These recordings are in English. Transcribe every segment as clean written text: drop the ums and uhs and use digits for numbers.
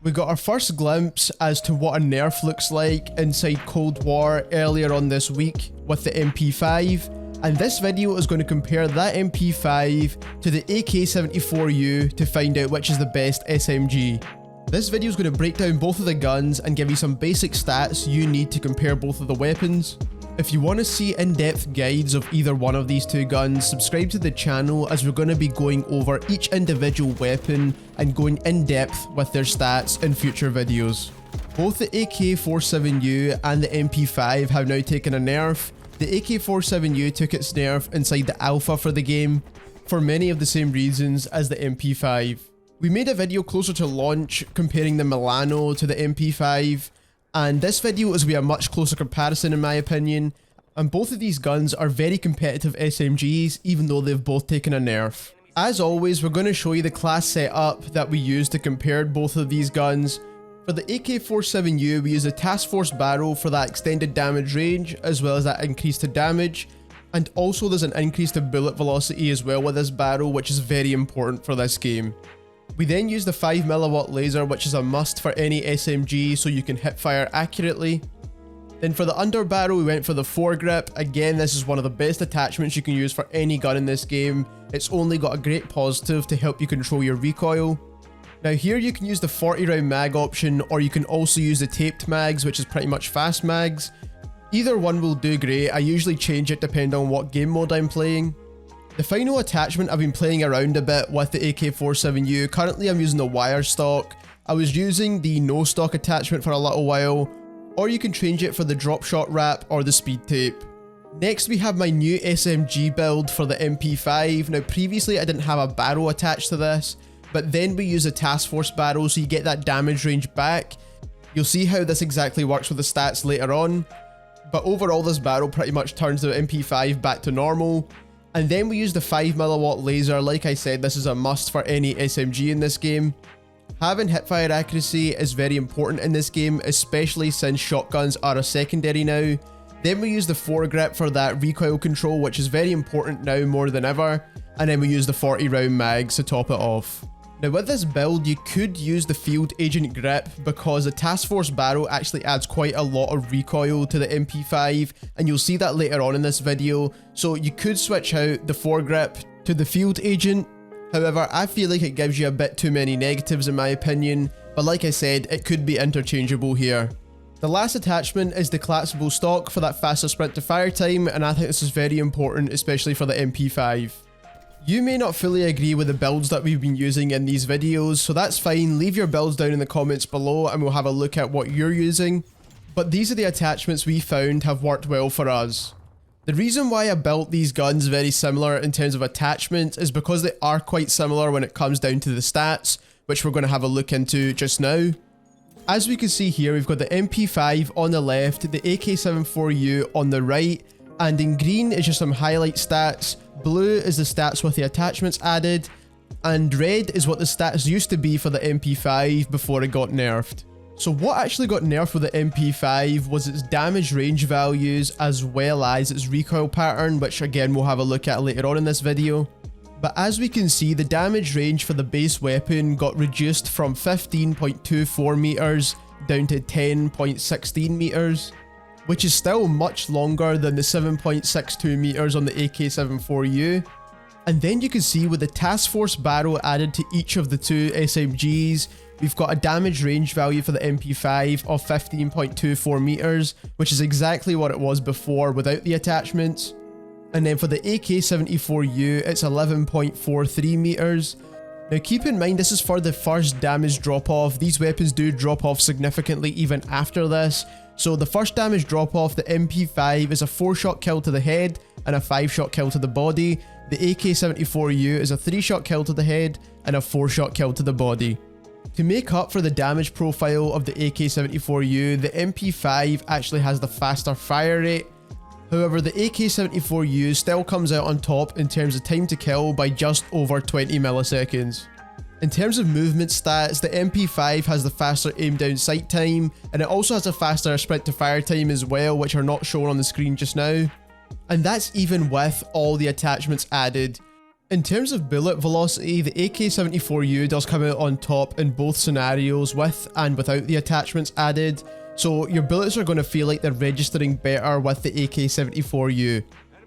We got our first glimpse as to what a nerf looks like inside Cold War earlier on this week with the MP5, and this video is going to compare that MP5 to the AK74U to find out which is the best SMG. This video is going to break down both of the guns and give you some basic stats you need to compare both of the weapons. If you want to see in-depth guides of either one of these two guns, subscribe to the channel as we're going to be going over each individual weapon and going in-depth with their stats in future videos. Both the AK47U and the MP5 have now taken a nerf. The AK47U took its nerf inside the alpha for the game, for many of the same reasons as the MP5. We made a video closer to launch comparing the Milano to the MP5, and this video is going to be a much closer comparison in my opinion, and both of these guns are very competitive SMGs even though they've both taken a nerf. As always, we're going to show you the class setup that we used to compare both of these guns. For the AK47U, we use a task force barrel for that extended damage range as well as that increase to damage, and also there's an increase to bullet velocity as well with this barrel, which is very important for this game. We then use the 5mm laser, which is a must for any SMG so you can hip fire accurately. Then for the underbarrel we went for the foregrip. Again, this is one of the best attachments you can use for any gun in this game. It's only got a great positive to help you control your recoil. Now here you can use the 40 round mag option, or you can also use the taped mags, which is pretty much fast mags. Either one will do great. I usually change it depending on what game mode I'm playing. The final attachment, I've been playing around a bit with the AK47U. Currently I'm using the wire stock. I was using the no stock attachment for a little while, or you can change it for the drop shot wrap or the speed tape. Next we have my new SMG build for the MP5. Now previously I didn't have a barrel attached to this, but then we use a task force barrel so you get that damage range back. You'll see how this exactly works with the stats later on, but overall this barrel pretty much turns the MP5 back to normal. And then we use the 5mm laser. Like I said, this is a must for any SMG in this game. Having hipfire accuracy is very important in this game, especially since shotguns are a secondary now. Then we use the foregrip for that recoil control, which is very important now more than ever. And then we use the 40 round mags to top it off. Now with this build, you could use the field agent grip because the task force barrel actually adds quite a lot of recoil to the MP5, and you'll see that later on in this video. So you could switch out the foregrip to the field agent. However, I feel like it gives you a bit too many negatives in my opinion, but like I said, it could be interchangeable here. The last attachment is the collapsible stock for that faster sprint to fire time, and I think this is very important, especially for the MP5. You may not fully agree with the builds that we've been using in these videos, so that's fine. Leave your builds down in the comments below and we'll have a look at what you're using. But these are the attachments we found have worked well for us. The reason why I built these guns very similar in terms of attachment is because they are quite similar when it comes down to the stats, which we're going to have a look into just now. As we can see here, we've got the MP5 on the left, the AK74U on the right, and in green is just some highlight stats, blue is the stats with the attachments added, and red is what the stats used to be for the MP5 before it got nerfed. So what actually got nerfed with the MP5 was its damage range values as well as its recoil pattern, which again we'll have a look at later on in this video. But as we can see, the damage range for the base weapon got reduced from 15.24 meters down to 10.16 meters. Which is still much longer than the 7.62 meters on the AK74U. And then you can see with the task force barrel added to each of the two SMGs, we've got a damage range value for the MP5 of 15.24 meters, which is exactly what it was before without the attachments. And then for the AK74U, it's 11.43 meters. Now keep in mind this is for the first damage drop off. These weapons do drop off significantly even after this. So the first damage drop off, the MP5 is a 4-shot kill to the head and a 5-shot kill to the body. The AK74U is a 3-shot kill to the head and a 4-shot kill to the body. To make up for the damage profile of the AK74U, the MP5 actually has the faster fire rate. However, the AK74U still comes out on top in terms of time to kill by just over 20 milliseconds. In terms of movement stats, the MP5 has the faster aim down sight time, and it also has a faster sprint to fire time as well, which are not shown on the screen just now. And that's even with all the attachments added. In terms of bullet velocity, the AK74U does come out on top in both scenarios with and without the attachments added, so your bullets are going to feel like they're registering better with the AK74U.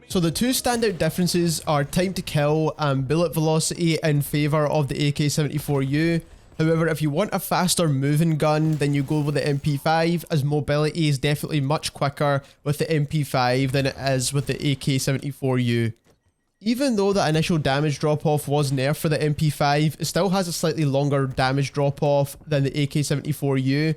So the two standout differences are time to kill and bullet velocity in favour of the AK74U. However, if you want a faster moving gun, then you go with the MP5, as mobility is definitely much quicker with the MP5 than it is with the AK74U. Even though the initial damage drop-off was nerfed for the MP5, it still has a slightly longer damage drop-off than the AK74U,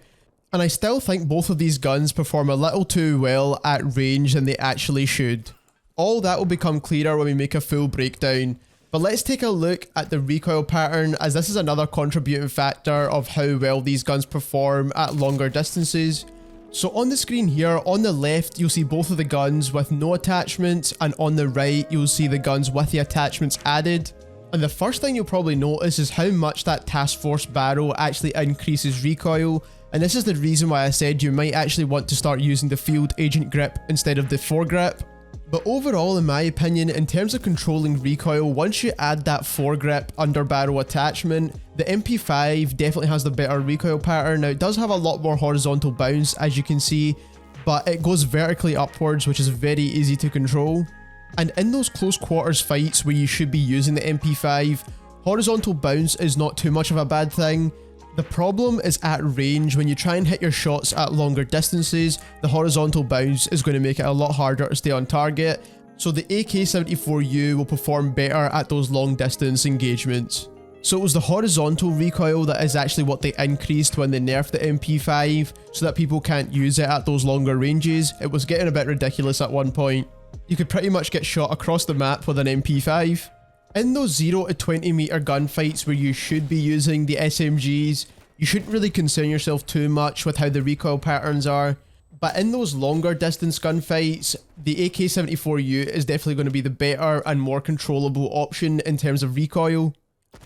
and I still think both of these guns perform a little too well at range than they actually should. All that will become clearer when we make a full breakdown, but let's take a look at the recoil pattern, as this is another contributing factor of how well these guns perform at longer distances. So on the screen here, on the left you'll see both of the guns with no attachments, and on the right you'll see the guns with the attachments added. And the first thing you'll probably notice is how much that task force barrel actually increases recoil, and this is the reason why I said you might actually want to start using the field agent grip instead of the foregrip. But overall, in my opinion, in terms of controlling recoil, once you add that foregrip under barrel attachment, the MP5 definitely has the better recoil pattern. Now it does have a lot more horizontal bounce, as you can see, but it goes vertically upwards, which is very easy to control. And in those close quarters fights where you should be using the MP5, horizontal bounce is not too much of a bad thing. The problem is at range. When you try and hit your shots at longer distances, the horizontal bounce is going to make it a lot harder to stay on target, so the AK74U will perform better at those long distance engagements. So it was the horizontal recoil that is actually what they increased when they nerfed the MP5, so that people can't use it at those longer ranges. It was getting a bit ridiculous at one point. You could pretty much get shot across the map with an MP5. In those 0 to 20 meter gunfights where you should be using the SMGs, you shouldn't really concern yourself too much with how the recoil patterns are. But in those longer distance gunfights, the AK74U is definitely going to be the better and more controllable option in terms of recoil.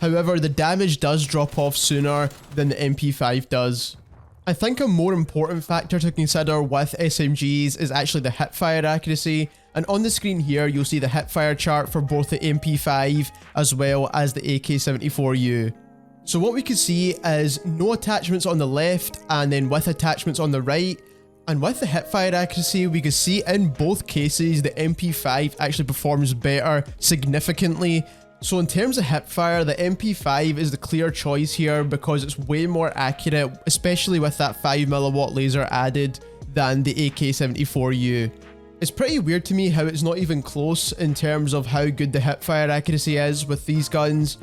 However, the damage does drop off sooner than the MP5 does. I think a more important factor to consider with SMGs is actually the hipfire accuracy, and on the screen here you'll see the hipfire chart for both the MP5 as well as the AK74U. So what we can see is no attachments on the left and then with attachments on the right, and with the hipfire accuracy we can see in both cases the MP5 actually performs better significantly. So in terms of hipfire, the MP5 is the clear choice here because it's way more accurate, especially with that 5mW laser added, than the AK74U. It's pretty weird to me how it's not even close in terms of how good the hipfire accuracy is with these guns,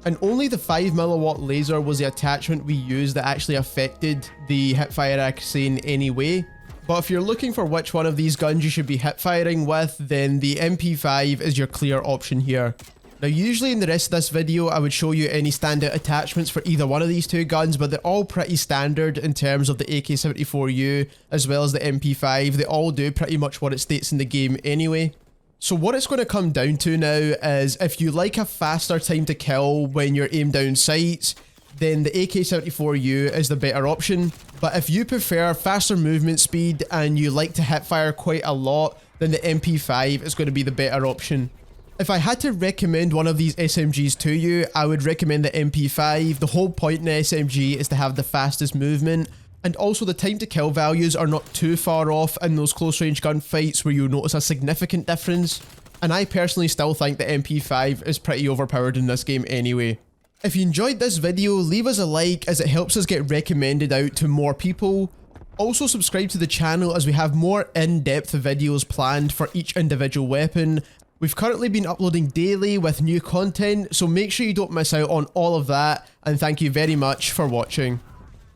and only the 5mW laser was the attachment we used that actually affected the hipfire accuracy in any way. But if you're looking for which one of these guns you should be hipfiring with, then the MP5 is your clear option here. Now usually in the rest of this video I would show you any standout attachments for either one of these two guns, but they're all pretty standard in terms of the AK74U as well as the MP5. They all do pretty much what it states in the game anyway. So what it's going to come down to now is if you like a faster time to kill when you're aimed down sights, then the AK74U is the better option. But if you prefer faster movement speed and you like to hipfire quite a lot, then the MP5 is going to be the better option. If I had to recommend one of these SMGs to you, I would recommend the MP5. The whole point in the SMG is to have the fastest movement, and also the time to kill values are not too far off in those close range gunfights where you'll notice a significant difference. And I personally still think the MP5 is pretty overpowered in this game anyway. If you enjoyed this video, leave us a like as it helps us get recommended out to more people. Also subscribe to the channel as we have more in-depth videos planned for each individual weapon. We've currently been uploading daily with new content, so make sure you don't miss out on all of that, and thank you very much for watching.